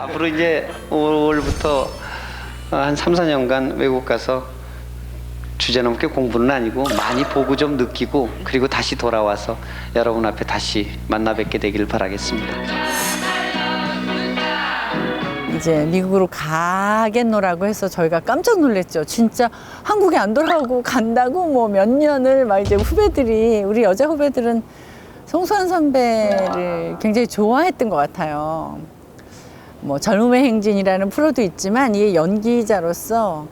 앞으로 이제 5월부터 한 3, 4년간 외국 가서 주제넘게 공부는 아니고 많이 보고 좀 느끼고 그리고 다시 돌아와서 여러분 앞에 다시 만나 뵙게 되기를 바라겠습니다. 이제 미국으로 가겠노라고 해서 저희가 깜짝 놀랐죠. 진짜 한국에 안 돌아오고 간다고 뭐 몇 년을 막 이제 후배들이, 우리 여자 후배들은 송수환 선배를 굉장히 좋아했던 것 같아요. 뭐 젊음의 행진이라는 프로도 있지만 이 연기자로서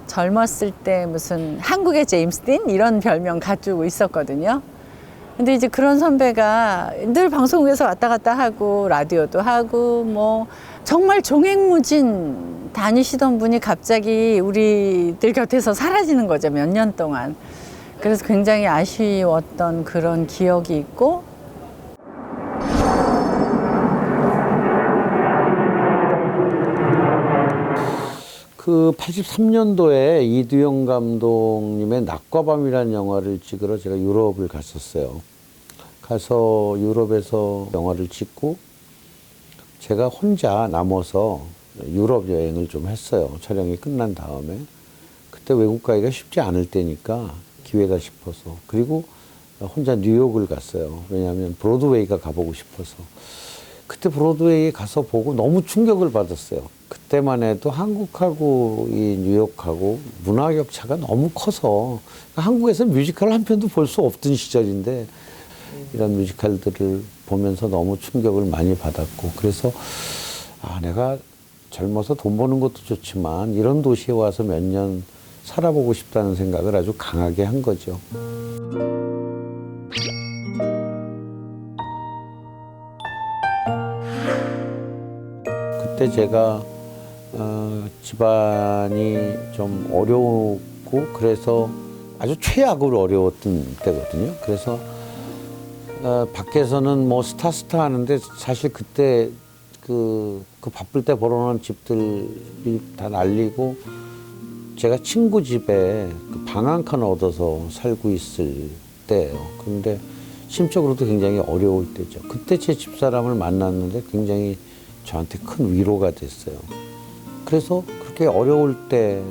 젊었을 때 무슨 한국의 제임스 딘 이런 별명 가지고 있었거든요. 근데 이제 그런 선배가 늘 방송국에서 왔다 갔다 하고 라디오도 하고 뭐 정말 종횡무진 다니시던 분이 갑자기 우리들 곁에서 사라지는 거죠, 몇 년 동안. 그래서 굉장히 아쉬웠던 그런 기억이 있고. 그 83년도에 이두영 감독님의 낮과 밤이라는 영화를 찍으러 제가 유럽을 갔었어요. 가서 유럽에서 영화를 찍고 제가 혼자 남아서 유럽 여행을 좀 했어요. 촬영이 끝난 다음에. 그때 외국 가기가 쉽지 않을 때니까 기회다 싶어서. 그리고 혼자 뉴욕을 갔어요. 왜냐하면 브로드웨이가 가보고 싶어서. 그때 브로드웨이에 가서 보고 너무 충격을 받았어요. 그때만 해도 한국하고 이 뉴욕하고 문화 격차가 너무 커서 한국에서 뮤지컬 한 편도 볼 수 없던 시절인데 이런 뮤지컬들을 보면서 너무 충격을 많이 받았고 그래서 아, 내가 젊어서 돈 버는 것도 좋지만 이런 도시에 와서 몇 년 살아보고 싶다는 생각을 아주 강하게 한 거죠. 그때 제가 집안이 좀 어려웠고 그래서 아주 최악으로 어려웠던 때거든요. 그래서 밖에서는 뭐 스타 하는데 사실 그때 그 바쁠 때 벌어놓은 집들이 다 날리고 제가 친구 집에 방 한 칸 얻어서 살고 있을 때예요. 그런데 심적으로도 굉장히 어려울 때죠. 그때 제 집사람을 만났는데 굉장히 저한테 큰 위로가 됐어요. 그래서 그렇게 어려울 때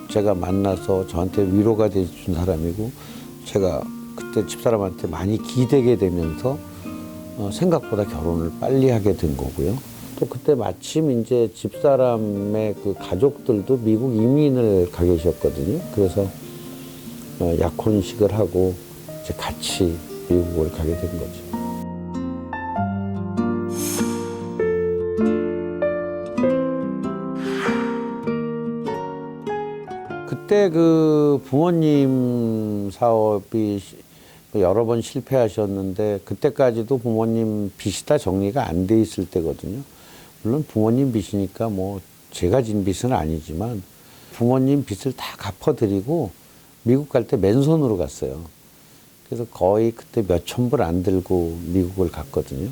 제가 만나서 저한테 위로가 돼준 사람이고 제가 그때 집사람한테 많이 기대게 되면서 생각보다 결혼을 빨리 하게 된 거고요. 또 그때 마침 이제 집사람의 그 가족들도 미국 이민을 가 계셨거든요. 그래서 약혼식을 하고 이제 같이 미국을 가게 된 거죠. 그때 그 부모님 사업이 여러 번 실패하셨는데 그때까지도 부모님 빚이 다 정리가 안 돼 있을 때거든요. 물론 부모님 빚이니까 뭐 제가 진 빚은 아니지만 부모님 빚을 다 갚아드리고 미국 갈 때 맨손으로 갔어요. 그래서 거의 그때 몇 천 불 안 들고 미국을 갔거든요.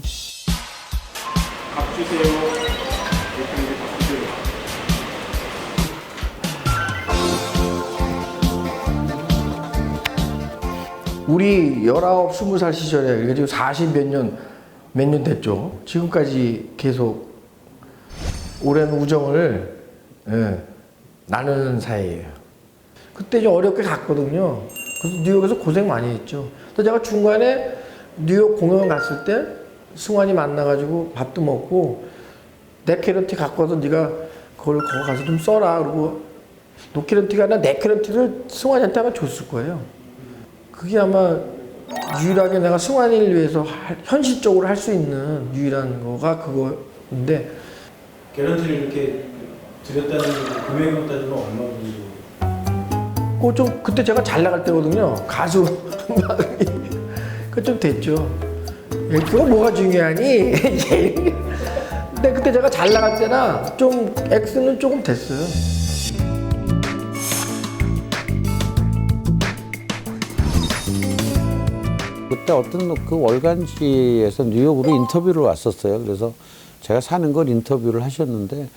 밥 주세요. 우리 19, 20살 시절에 그래가지고 40 몇 년 됐죠. 지금까지 계속 오랜 우정을 나누는 사이예요. 그때 좀 어렵게 갔거든요. 그래서 뉴욕에서 고생 많이 했죠. 또 제가 중간에 뉴욕 공연 갔을 때 승환이 만나가지고 밥도 먹고 내 캐런티 갖고 와서 네가 그걸 거기 가서 좀 써라. 그리고 노캐런티가 아니라 내 캐런티를 승환이한테 아마 줬을 거예요. 그게 아마 유일하게 내가 승환이를 위해서 현실적으로 할 수 있는 유일한 거가 그거인데 개런티를 이렇게 드렸다는 금액으로 따지면 얼마 정도? 좀 그때 제가 잘 나갈 때거든요. 가수 그 좀 됐죠. 그거 뭐가 중요하니? 근데 그때 제가 잘 나갈 때나 좀 X는 조금 됐어요. 그때 어떤 그 월간지에서 뉴욕으로 인터뷰를 왔었어요. 그래서 제가 사는 걸 인터뷰를 하셨는데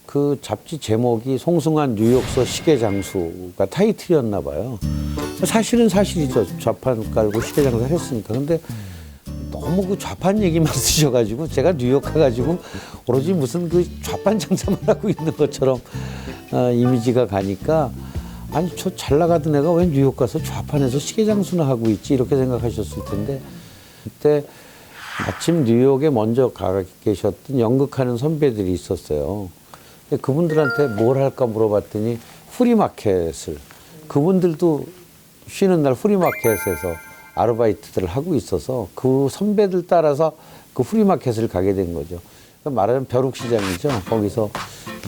그 잡지 제목이 송승환 뉴욕서 시계장수가 타이틀이었나 봐요. 사실은 사실이죠. 좌판 깔고 시계장사를 했으니까. 근데 너무 그 좌판 얘기만 쓰셔가지고 제가 뉴욕 가가지고 오로지 무슨 그 좌판 장사만 하고 있는 것처럼 이미지가 가니까 아니 저 잘 나가던 애가 왜 뉴욕 가서 좌판에서 시계 장수나 하고 있지 이렇게 생각하셨을 텐데 그때 마침 뉴욕에 먼저 가 계셨던 연극하는 선배들이 있었어요. 근데 그분들한테 뭘 할까 물어봤더니 후리마켓을 그분들도 쉬는 날 후리마켓에서 아르바이트들을 하고 있어서 그 선배들 따라서 그 후리마켓을 가게 된 거죠. 그러니까 말하자면 벼룩시장이죠. 거기서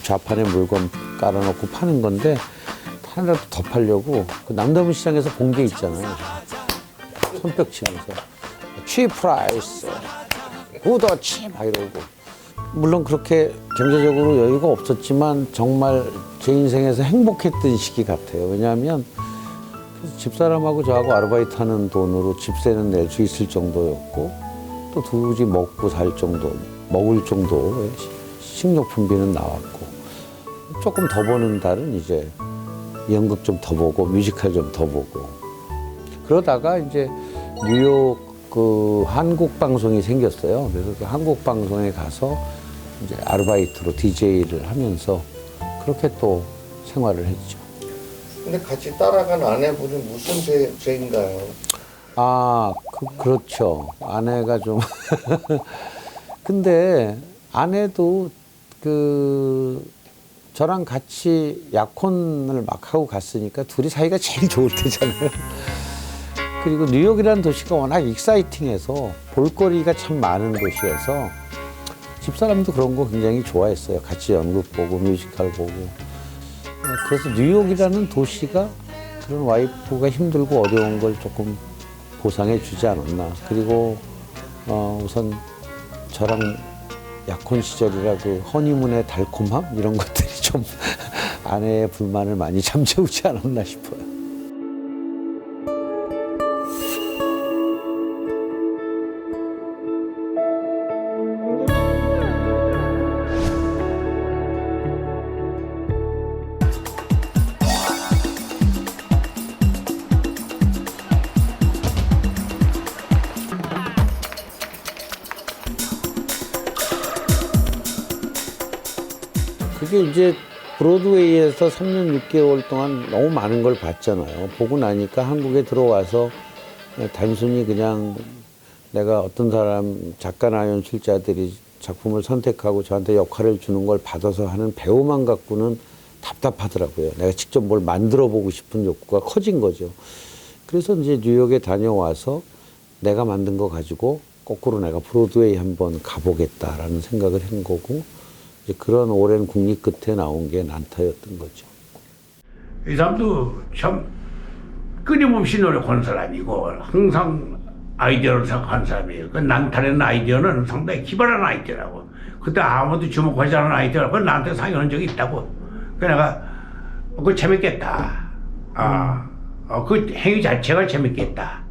좌판에 물건 깔아놓고 파는 건데 하나라도 더 팔려고 그 남대문 시장에서 본 게 있잖아요. 손뼉 치면서 취 프라이스, 구더치 막 이러고 물론 그렇게 경제적으로 여유가 없었지만 정말 제 인생에서 행복했던 시기 같아요. 왜냐하면 집사람하고 저하고 아르바이트 하는 돈으로 집세는 낼 수 있을 정도였고 또 도저히 먹고 살 정도, 먹을 정도의 식료품비는 나왔고 조금 더 버는 달은 이제 연극 좀 더 보고 뮤지컬 좀 더 보고 그러다가 이제 뉴욕 그 한국 방송이 생겼어요. 그래서 그 한국 방송에 가서 이제 아르바이트로 DJ를 하면서 그렇게 또 생활을 했죠. 근데 같이 따라간 아내분이 무슨 죄인가요? 아, 그렇죠. 아내가 좀. 근데 아내도 저랑 같이 약혼을 막 하고 갔으니까 둘이 사이가 제일 좋을 때잖아요. 그리고 뉴욕이라는 도시가 워낙 익사이팅해서 볼거리가 참 많은 도시여서 집사람도 그런 거 굉장히 좋아했어요. 같이 연극 보고 뮤지컬 보고. 그래서 뉴욕이라는 도시가 그런 와이프가 힘들고 어려운 걸 조금 보상해 주지 않았나. 그리고 우선 저랑 약혼 시절이라 그 허니문의 달콤함 이런 것들이 좀 아내의 불만을 많이 잠재우지 않았나 싶어요. 그게 이제 브로드웨이에서 3년 6개월 동안 너무 많은 걸 봤잖아요. 보고 나니까 한국에 들어와서 단순히 그냥 내가 어떤 사람 작가나 연출자들이 작품을 선택하고 저한테 역할을 주는 걸 받아서 하는 배우만 갖고는 답답하더라고요. 내가 직접 뭘 만들어 보고 싶은 욕구가 커진 거죠. 그래서 이제 뉴욕에 다녀와서 내가 만든 거 가지고 거꾸로 내가 브로드웨이 한번 가보겠다라는 생각을 한 거고 그런 오랜 국립 끝에 나온 게 난타였던 거죠. 이 사람도 참 끊임없이 노력하는 사람이고 항상 아이디어를 생각하는 사람이에요. 그 난타라는 아이디어는 상당히 기발한 아이디어라고. 그때 아무도 주목하지 않은 아이디어라고. 그건 나한테 상의한 적이 있다고. 그래서 내가 그거 재밌겠다. 그 행위 자체가 재밌겠다.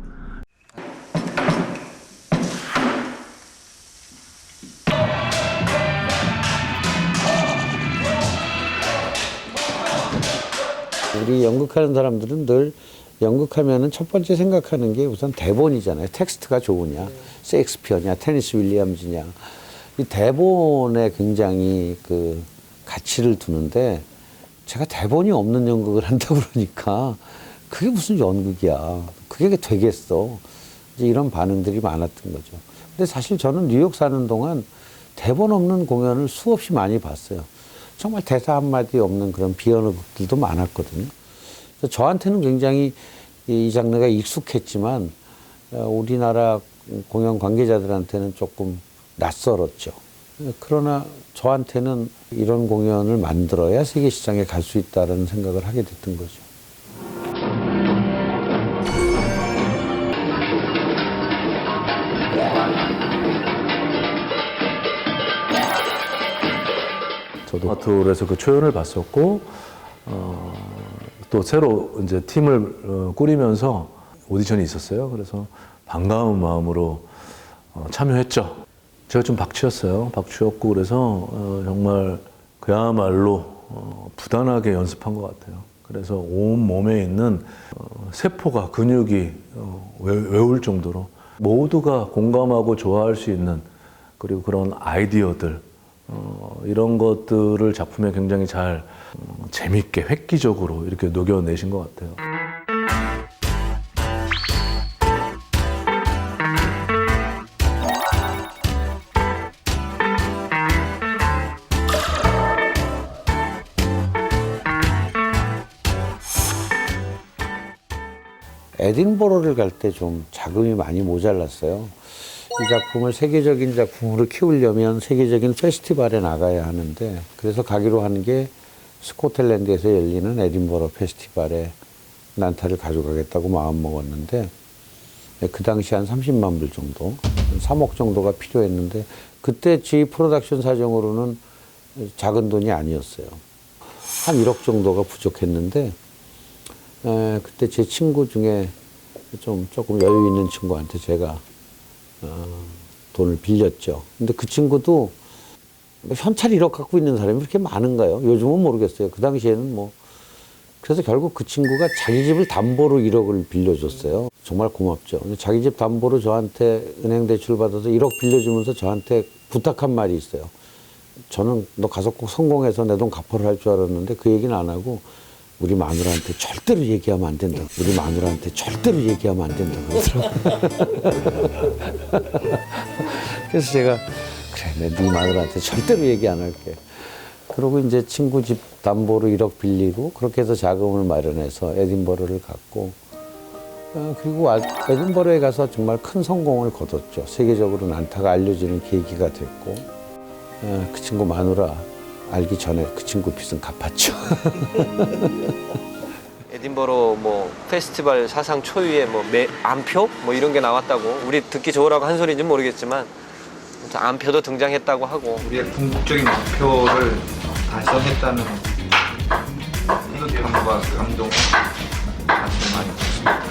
우리 연극하는 사람들은 늘 연극하면은 첫 번째 생각하는 게 우선 대본이잖아요. 텍스트가 좋으냐, 셰익스피어냐, 테니스 윌리엄즈냐. 이 대본에 굉장히 그 가치를 두는데 제가 대본이 없는 연극을 한다 그러니까 그게 무슨 연극이야. 그게 되겠어. 이제 이런 반응들이 많았던 거죠. 근데 사실 저는 뉴욕 사는 동안 대본 없는 공연을 수없이 많이 봤어요. 정말 대사 한마디 없는 그런 비연극들도 많았거든요. 그래서 저한테는 굉장히 이 장르가 익숙했지만 우리나라 공연 관계자들한테는 조금 낯설었죠. 그러나 저한테는 이런 공연을 만들어야 세계 시장에 갈 수 있다는 생각을 하게 됐던 거죠. 저도 아트홀에서 그 초연을 봤었고 또 새로 이제 팀을 꾸리면서 오디션이 있었어요. 그래서 반가운 마음으로 참여했죠. 제가 좀 박치였어요. 박치였고 그래서 정말 그야말로 부단하게 연습한 것 같아요. 그래서 온 몸에 있는 세포가 근육이 외울 정도로 모두가 공감하고 좋아할 수 있는 그리고 그런 아이디어들 이런 것들을 작품에 굉장히 잘 재밌게 획기적으로 이렇게 녹여내신 것 같아요. 에딘버러를 갈 때 좀 자금이 많이 모자랐어요. 이 작품을 세계적인 작품으로 키우려면 세계적인 페스티벌에 나가야 하는데, 그래서 가기로 한 게 스코틀랜드에서 열리는 에딘버러 페스티벌에 난타를 가져가겠다고 마음먹었는데, 그 당시 한 30만 불 정도, 한 3억 정도가 필요했는데, 그때 저희 프로덕션 사정으로는 작은 돈이 아니었어요. 한 1억 정도가 부족했는데, 그때 제 친구 중에 조금 여유 있는 친구한테 제가 돈을 빌렸죠. 근데 그 친구도 현찰 1억 갖고 있는 사람이 그렇게 많은가요? 요즘은 모르겠어요. 그 당시에는 뭐. 그래서 결국 그 친구가 자기 집을 담보로 1억을 빌려줬어요. 정말 고맙죠. 근데 자기 집 담보로 저한테 은행 대출 받아서 1억 빌려주면서 저한테 부탁한 말이 있어요. 저는 너 가서 꼭 성공해서 내 돈 갚아라 할 줄 알았는데 그 얘기는 안 하고 우리 마누라한테 절대로 얘기하면 안 된다. 우리 마누라한테 절대로 얘기하면 안 된다. 그러더라고요. 그래서 제가 그래, 네 마누라한테 절대로 얘기 안 할게. 그러고 이제 친구 집 담보로 1억 빌리고 그렇게 해서 자금을 마련해서 에딘버러를 갔고, 그리고 에딘버러에 가서 정말 큰 성공을 거뒀죠. 세계적으로 난타가 알려지는 계기가 됐고, 그 친구 마누라 알기 전에 그 친구 빚은 갚았죠. 에딘버러 뭐 페스티벌 사상 초유의 뭐 암표 뭐 이런 게 나왔다고, 우리 듣기 좋으라고 한 소리인지 모르겠지만 아무튼 암표도 등장했다고 하고. 우리의 궁극적인 목표를 달성했다는 뿌듯함과 감동을 아주 많이 받습니다.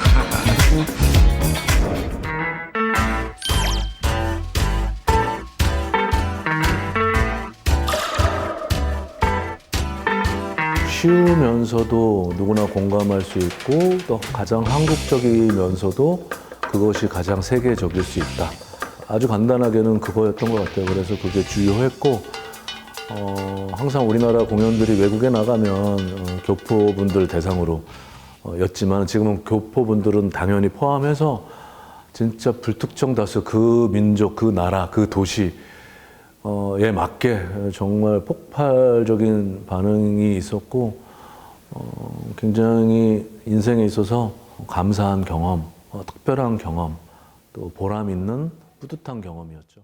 쉬우면서도 누구나 공감할 수 있고 또 가장 한국적이면서도 그것이 가장 세계적일 수 있다. 아주 간단하게는 그거였던 것 같아요. 그래서 그게 주요했고, 항상 우리나라 공연들이 외국에 나가면 교포분들 대상으로 였지만 지금은 교포분들은 당연히 포함해서 진짜 불특정 다수 그 민족, 그 나라, 그 도시에 맞게 정말 폭발적인 반응이 있었고, 굉장히 인생에 있어서 감사한 경험, 특별한 경험, 또 보람 있는 뿌듯한 경험이었죠.